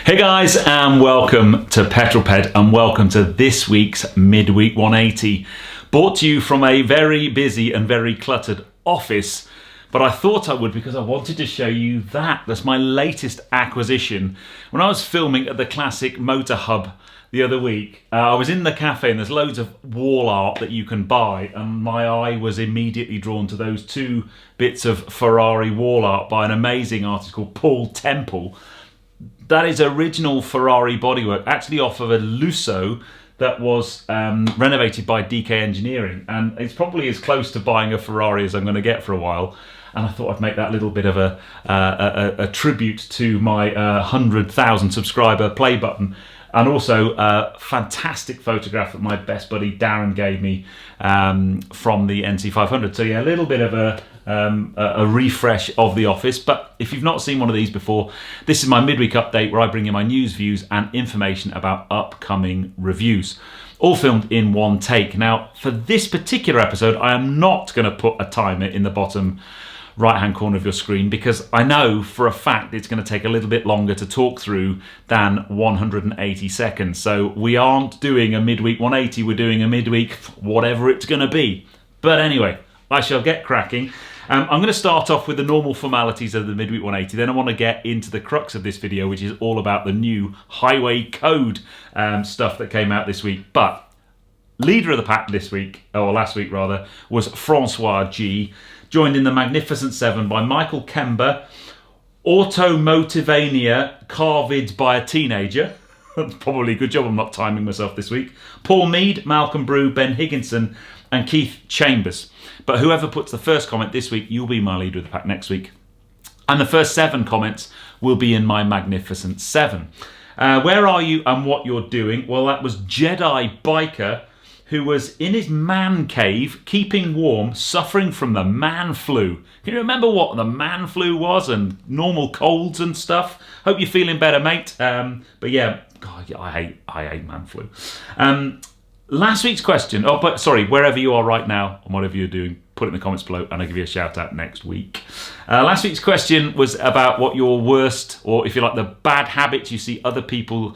Hey guys, and welcome to Petrol Ped, and welcome to this week's Midweek 180, brought to you from a very busy and very cluttered office. But I thought I would because I wanted to show you that's my latest acquisition. When I was filming at the Classic Motor Hub the other week, I was in the cafe and there's loads of wall art that you can buy, and my eye was immediately drawn to those two bits of Ferrari wall art by an amazing artist called Paul Temple. That is original Ferrari bodywork, actually off of a Lusso that was renovated by DK Engineering, and it's probably as close to buying a Ferrari as I'm going to get for a while. And I thought I'd make that little bit of a tribute to my 100,000 subscriber play button, and also a fantastic photograph that my best buddy Darren gave me from the NC500. So yeah, a little bit of a refresh of the office. But if you've not seen one of these before, this is my midweek update where I bring you my news, views and information about upcoming reviews, all filmed in one take. Now, for this particular episode, I am not going to put a timer in the bottom right hand corner of your screen, because I know for a fact it's going to take a little bit longer to talk through than 180 seconds. So we aren't doing a midweek 180, we're doing a midweek whatever it's going to be. But anyway, I shall get cracking. I'm going to start off with the normal formalities of the midweek 180, then I want to get into the crux of this video, which is all about the new highway code stuff that came out this week. But leader of the pack this week, or last week rather, was Francois G, joined in the Magnificent Seven by Michael Kember, Automotivania, carvid by a teenager. Probably a good job I'm not timing myself this week. Paul Mead, Malcolm Brew, Ben Higginson and Keith Chambers. But whoever puts the first comment this week, you'll be my leader of the pack next week. And the first 7 comments will be in my Magnificent Seven. Where are you and what you're doing? Well, that was Jedi Biker, who was in his man cave, keeping warm, suffering from the man flu. Can you remember what the man flu was, and normal colds and stuff? Hope you're feeling better, mate. But yeah, God, I hate man flu. Last week's question, wherever you are right now and whatever you're doing, put it in the comments below and I'll give you a shout out next week. Last week's question was about what your worst, or if you like, the bad habits you see other people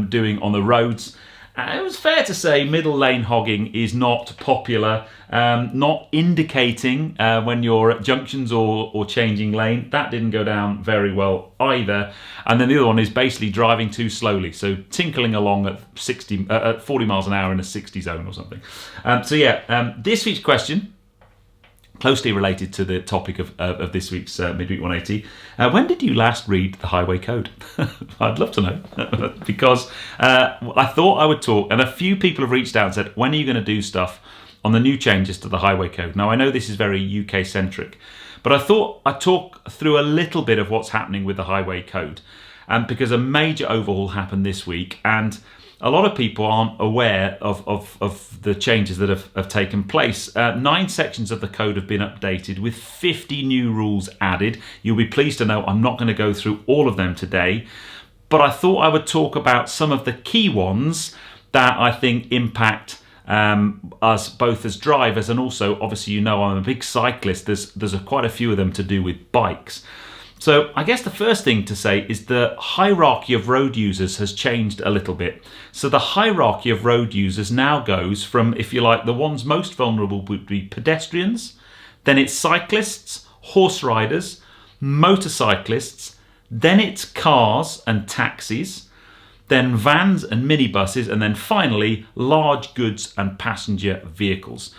doing on the roads. It was fair to say middle lane hogging is not popular, not indicating when you're at junctions or changing lane. That didn't go down very well either. And then the other one is basically driving too slowly, so tinkling along at 40 miles an hour in a 60 zone or something. This week's question, closely related to the topic of this week's Midweek 180. When did you last read the Highway Code? I'd love to know, because I thought I would talk, and a few people have reached out and said, when are you going to do stuff on the new changes to the Highway Code? Now, I know this is very UK-centric, but I thought I'd talk through a little bit of what's happening with the Highway Code, because a major overhaul happened this week, and a lot of people aren't aware of the changes that have taken place. 9 sections of the code have been updated with 50 new rules added. You'll be pleased to know I'm not going to go through all of them today, but I thought I would talk about some of the key ones that I think impact us both as drivers, and also, obviously, you know, I'm a big cyclist. There's quite a few of them to do with bikes. So I guess the first thing to say is the hierarchy of road users has changed a little bit. So the hierarchy of road users now goes from, if you like, the ones most vulnerable would be pedestrians, then it's cyclists, horse riders, motorcyclists, then it's cars and taxis, then vans and minibuses, and then finally large goods and passenger vehicles.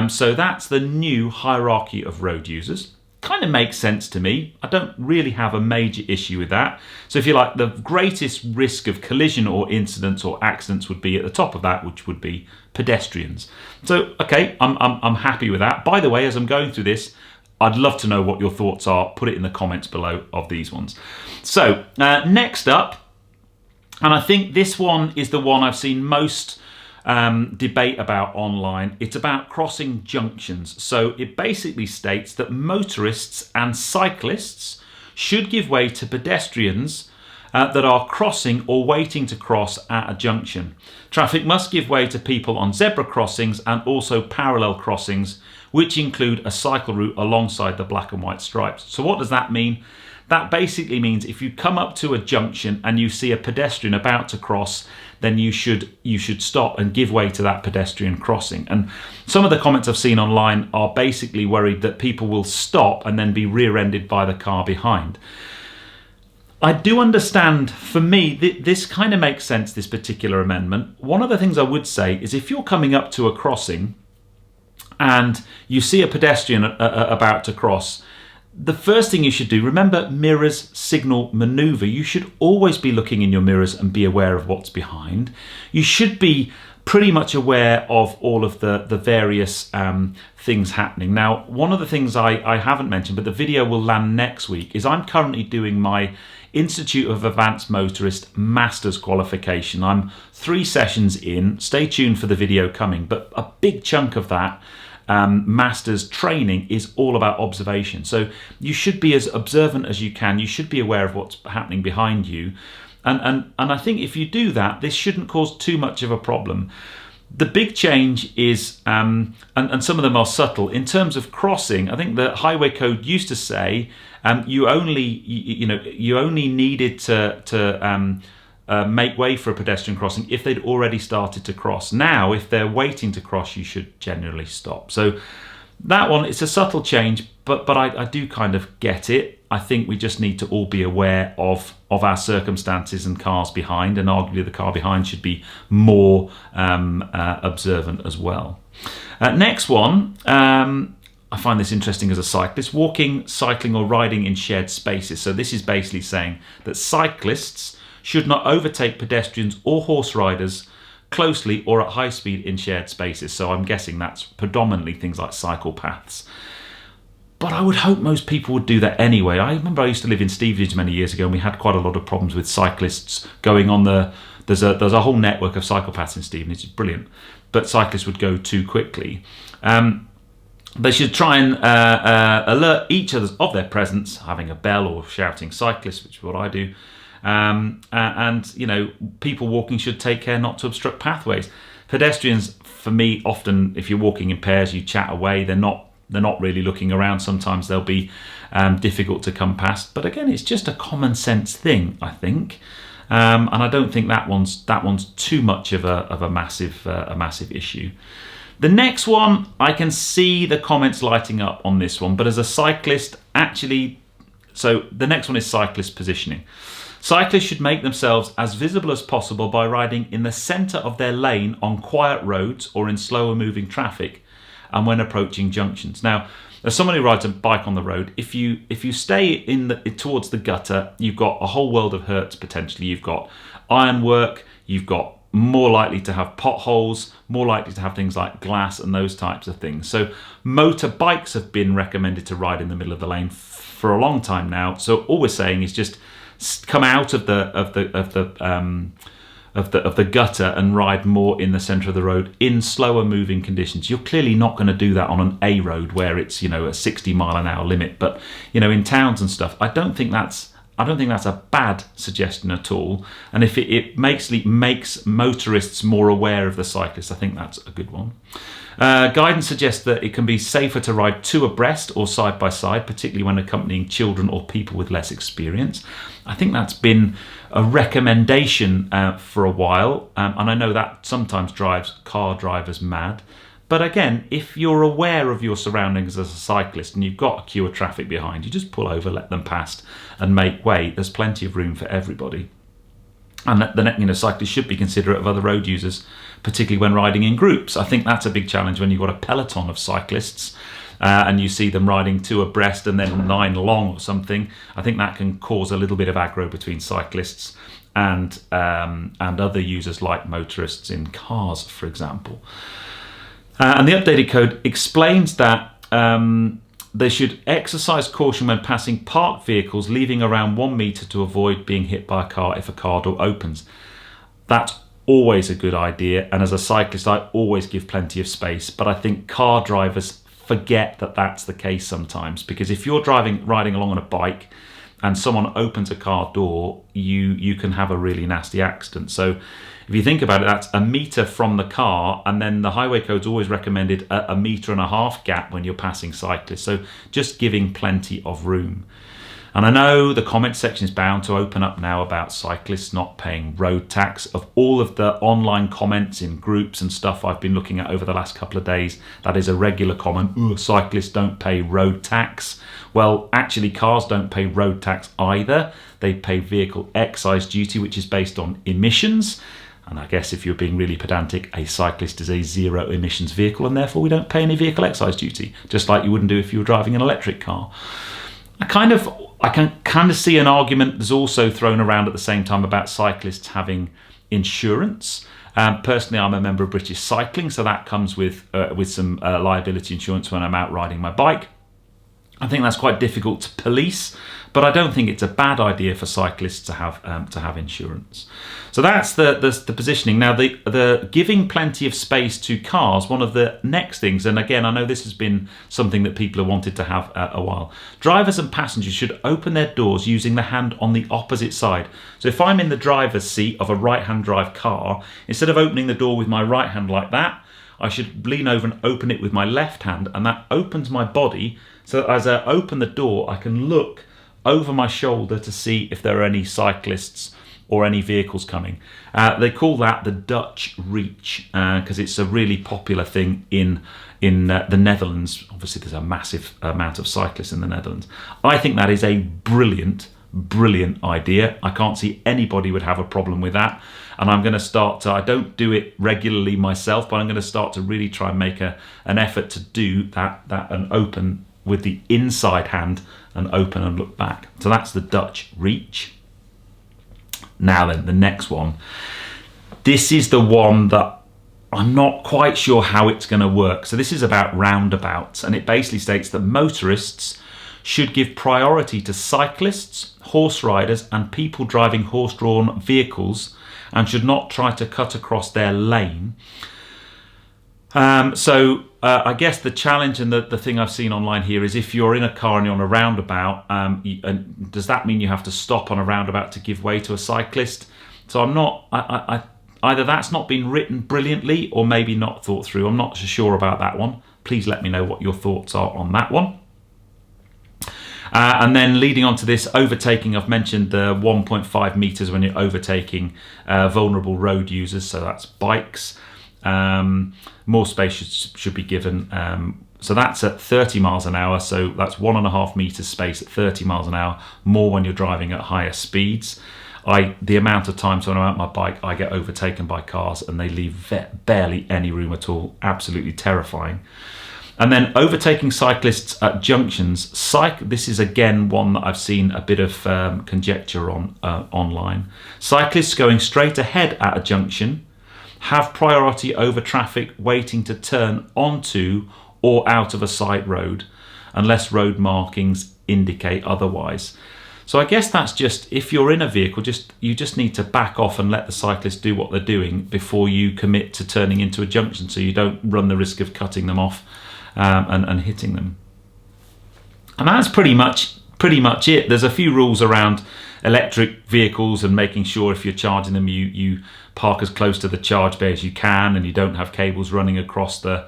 So that's the new hierarchy of road users. Kind of makes sense to me. I don't really have a major issue with that. So if you like, the greatest risk of collision or incidents or accidents would be at the top of that, which would be pedestrians. So, okay, I'm happy with that. By the way, as I'm going through this, I'd love to know what your thoughts are. Put it in the comments below of these ones. So, next up, and I think this one is the one I've seen most debate about online. It's about crossing junctions. So it basically states that motorists and cyclists should give way to pedestrians that are crossing or waiting to cross at a junction. Traffic must give way to people on zebra crossings and also parallel crossings, which include a cycle route alongside the black and white stripes. So what does that mean? that basically means if you come up to a junction and you see a pedestrian about to cross, then you should stop and give way to that pedestrian crossing. And some of the comments I've seen online are basically worried that people will stop and then be rear-ended by the car behind. I do understand, for me, this kind of makes sense, this particular amendment. One of the things I would say is if you're coming up to a crossing and you see a pedestrian about to cross, the first thing you should do, remember mirrors signal maneuver. You should always be looking in your mirrors and be aware of what's behind. You should be pretty much aware of all of the various things happening. Now, one of the things I haven't mentioned, but the video will land next week, is I'm currently doing my Institute of Advanced Motorist Masters qualification. I'm 3 sessions in. Stay tuned for the video coming, but a big chunk of that Masters training is all about observation. So you should be as observant as you can. You should be aware of what's happening behind you. And I think if you do that, this shouldn't cause too much of a problem. The big change is, and some of them are subtle, in terms of crossing. I think the highway code used to say you only needed to make way for a pedestrian crossing if they'd already started to cross. Now, if they're waiting to cross, you should generally stop. So that one, it's a subtle change, but I do kind of get it. I think we just need to all be aware of our circumstances and cars behind, and arguably the car behind should be more observant as well. Next one, I find this interesting as a cyclist: walking, cycling or riding in shared spaces. So this is basically saying that cyclists should not overtake pedestrians or horse riders closely or at high speed in shared spaces. So I'm guessing that's predominantly things like cycle paths. But I would hope most people would do that anyway. I remember I used to live in Stevenage many years ago, and we had quite a lot of problems with cyclists going on there's a whole network of cycle paths in Stevenage. It's brilliant. But cyclists would go too quickly. They should try and alert each other of their presence, having a bell or shouting cyclists, which is what I do. And people walking should take care not to obstruct pathways. Pedestrians, for me, often if you're walking in pairs, you chat away. They're not really looking around. Sometimes they'll be difficult to come past. But again, it's just a common sense thing, I think. And I don't think that one's too much of a massive issue. The next one, I can see the comments lighting up on this one, but as a cyclist, so the next one is cyclist positioning. Cyclists should make themselves as visible as possible by riding in the centre of their lane on quiet roads or in slower moving traffic, and when approaching junctions. Now, as someone who rides a bike on the road, if you stay towards the gutter, you've got a whole world of hurts potentially. You've got ironwork, you've got more likely to have potholes, more likely to have things like glass and those types of things. So motorbikes have been recommended to ride in the middle of the lane for a long time now. So all we're saying is just come out of the gutter and ride more in the centre of the road in slower moving conditions. You're clearly not going to do that on an A road where it's a 60 mile an hour limit, but in towns and stuff, I don't think that's a bad suggestion at all. And if it makes motorists more aware of the cyclists, I think that's a good one. Guidance suggests that it can be safer to ride 2 abreast or side by side, particularly when accompanying children or people with less experience. I think that's been a recommendation for a while, and I know that sometimes drives car drivers mad. But again, if you're aware of your surroundings as a cyclist and you've got a queue of traffic behind, you just pull over, let them past and make way. There's plenty of room for everybody. And cyclists should be considerate of other road users, particularly when riding in groups. I think that's a big challenge when you've got a peloton of cyclists and you see them riding 2 abreast and then 9 along or something. I think that can cause a little bit of aggro between cyclists and other users like motorists in cars, for example. And the updated code explains that they should exercise caution when passing parked vehicles, leaving around 1 metre to avoid being hit by a car if a car door opens. That's always a good idea, and as a cyclist I always give plenty of space, but I think car drivers forget that that's the case sometimes, because if you're riding along on a bike and someone opens a car door, you can have a really nasty accident. So if you think about it, that's 1 metre from the car, and then the highway code's always recommended a 1.5 metre gap when you're passing cyclists, so just giving plenty of room. And I know the comment section is bound to open up now about cyclists not paying road tax. Of all of the online comments in groups and stuff I've been looking at over the last couple of days, that is a regular comment. Cyclists don't pay road tax. Well, actually, cars don't pay road tax either. They pay vehicle excise duty, which is based on emissions. And I guess if you're being really pedantic, a cyclist is a zero emissions vehicle, and therefore we don't pay any vehicle excise duty, just like you wouldn't do if you were driving an electric car. I can kind of see an argument that's also thrown around at the same time about cyclists having insurance. Personally, I'm a member of British Cycling, so that comes with some liability insurance when I'm out riding my bike. I think that's quite difficult to police, but I don't think it's a bad idea for cyclists to have insurance. So that's the positioning. Now, the giving plenty of space to cars, one of the next things, and again, I know this has been something that people have wanted to have a while. Drivers and passengers should open their doors using the hand on the opposite side. So if I'm in the driver's seat of a right-hand drive car, instead of opening the door with my right hand like that, I should lean over and open it with my left hand, and that opens my body. So as I open the door, I can look over my shoulder to see if there are any cyclists or any vehicles coming. They call that the Dutch reach because it's a really popular thing in the Netherlands. Obviously, there's a massive amount of cyclists in the Netherlands. I think that is a brilliant idea. I can't see anybody would have a problem with that. And I'm going to start to, I don't do it regularly myself, but I'm going to start to really try and make an effort to do that and open with the inside hand and open and look back. So that's the Dutch reach. Now then, the next one. This is the one that I'm not quite sure how it's going to work. So this is about roundabouts, and it basically states that motorists should give priority to cyclists, horse riders, and people driving horse-drawn vehicles, and should not try to cut across their lane. I guess the challenge and the thing I've seen online here is if you're in a car and you're on a roundabout, and does that mean you have to stop on a roundabout to give way to a cyclist? So I'm not, either that's not been written brilliantly or maybe not thought through. I'm not so sure about that one. Please let me know what your thoughts are on that one. And then leading on to this overtaking, I've mentioned the 1.5 metres when you're overtaking vulnerable road users, so that's bikes. More space should be given. So that's at 30 miles an hour, so that's 1.5 metres space at 30 miles an hour, more when you're driving at higher speeds. The amount of times when I'm out my bike, I get overtaken by cars and they leave barely any room at all. Absolutely terrifying. And then overtaking cyclists at junctions. This is again one that I've seen a bit of conjecture on online. Cyclists going straight ahead at a junction have priority over traffic waiting to turn onto or out of a side road, unless road markings indicate otherwise. So I guess that's just, if you're in a vehicle, you just need to back off and let the cyclists do what they're doing before you commit to turning into a junction, so you don't run the risk of cutting them off and hitting them. And that's pretty much it. There's a few rules around electric vehicles and making sure if you're charging them, you park as close to the charge bay as you can, and you don't have cables running across the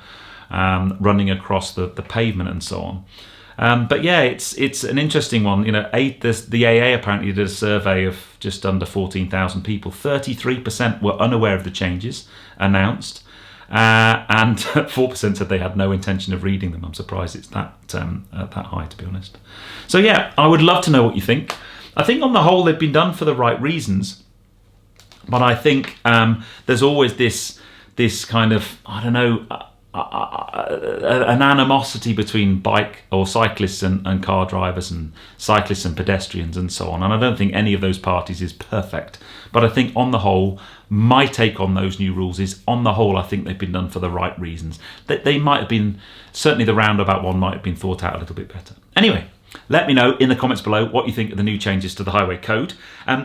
pavement and so on. But yeah, it's an interesting one. You know, the AA apparently did a survey of just under 14,000 people. 33% were unaware of the changes announced. And 4% said they had no intention of reading them. I'm surprised it's that high, to be honest. So yeah, I would love to know what you think. I think on the whole they've been done for the right reasons, but I think there's always this kind of, I don't know, an animosity between bike or cyclists and car drivers, and cyclists and pedestrians and so on. And I don't think any of those parties is perfect. But I think on the whole, my take on those new rules is, on the whole, I think they've been done for the right reasons. That they might have been, certainly the roundabout one might have been thought out a little bit better. Anyway, let me know in the comments below what you think of the new changes to the highway code.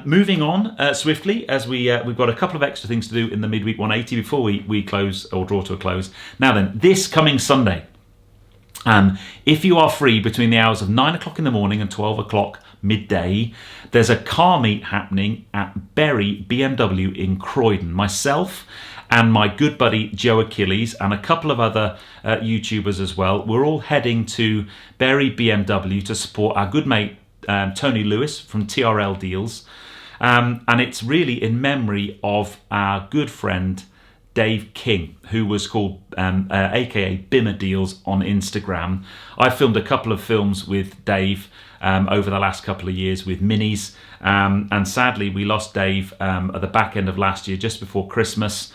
Moving on swiftly, as we've got a couple of extra things to do in the midweek 180 before we close or draw to a close. Now then, this coming Sunday, if you are free between the hours of 9 o'clock in the morning and 12 o'clock midday, there's a car meet happening at Berry BMW in Croydon. Myself and my good buddy Joe Achilles and a couple of other YouTubers as well, we're all heading to Berry BMW to support our good mate Tony Lewis from TRL Deals. And it's really in memory of our good friend Dave King, who was called aka Bimmer Deals on Instagram. I filmed a couple of films with Dave over the last couple of years with minis, and sadly we lost Dave at the back end of last year, just before Christmas.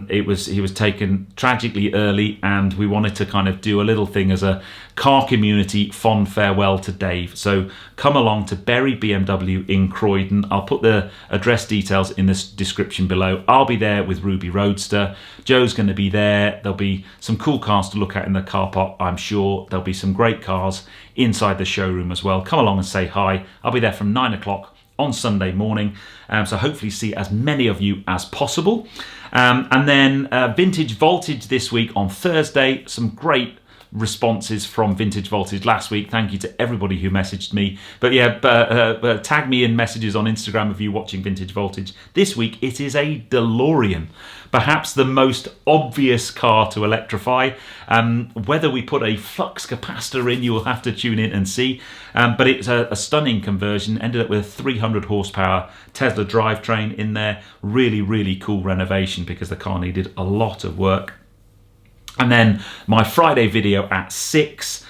He was taken tragically early, and we wanted to kind of do a little thing as a car community fond farewell to Dave. So come along to Berry BMW in Croydon. I'll put the address details in the description below. I'll be there with Ruby Roadster. Joe's going to be there. There'll be some cool cars to look at in the car park, I'm sure. There'll be some great cars inside the showroom as well. Come along and say hi. I'll be there from 9 o'clock on Sunday morning, so hopefully see as many of you as possible. And then Vintage Voltage this week on Thursday. Some great responses from Vintage Voltage last week. Thank you to everybody who messaged me. But yeah, tag me in messages on Instagram of you watching Vintage Voltage. This week it is a DeLorean, perhaps the most obvious car to electrify. Whether we put a flux capacitor in, you will have to tune in and see. But it's a stunning conversion. Ended up with a 300 horsepower Tesla drivetrain in there. Really, really cool renovation because the car needed a lot of work. And then my Friday video at 6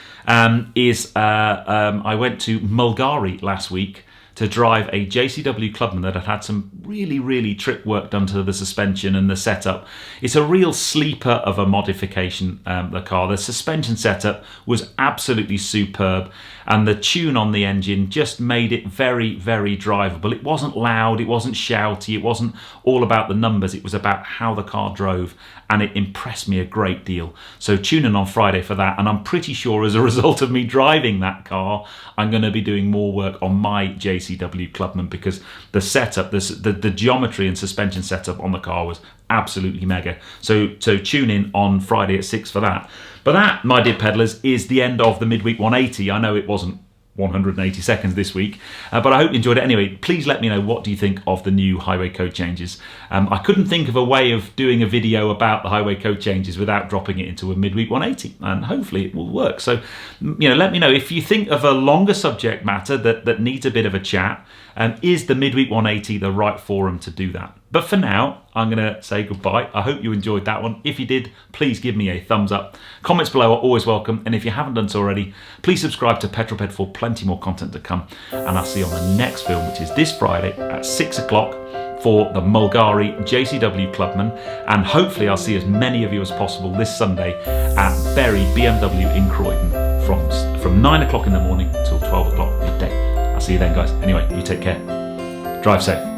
is I went to Mulgari last week to drive a JCW Clubman that had some really, really trick work done to the suspension and the setup. It's a real sleeper of a modification, the car. The suspension setup was absolutely superb, and the tune on the engine just made it very, very drivable. It wasn't loud, it wasn't shouty, it wasn't all about the numbers, it was about how the car drove, and it impressed me a great deal. So tune in on Friday for that, and I'm pretty sure as a result of me driving that car, I'm going to be doing more work on my JCW Clubman, because the setup, the geometry and suspension setup on the car was absolutely mega. So tune in on Friday at 6 for that. But that, my dear peddlers, is the end of the Midweek 180. I know it wasn't 180 seconds this week, but I hope you enjoyed it anyway. Please let me know, what do you think of the new highway code changes? I couldn't think of a way of doing a video about the highway code changes without dropping it into a Midweek 180, and hopefully it will work. So, let me know if you think of a longer subject matter that needs a bit of a chat. Is the Midweek 180 the right forum to do that? But for now, I'm going to say goodbye. I hope you enjoyed that one. If you did, please give me a thumbs up. Comments below are always welcome. And if you haven't done so already, please subscribe to Petrol Ped for plenty more content to come. And I'll see you on the next film, which is this Friday at 6 o'clock for the Mulgari JCW Clubman. And hopefully I'll see as many of you as possible this Sunday at Berry BMW in Croydon from 9 o'clock in the morning till 12 o'clock midday. I'll see you then, guys. Anyway, you take care. Drive safe.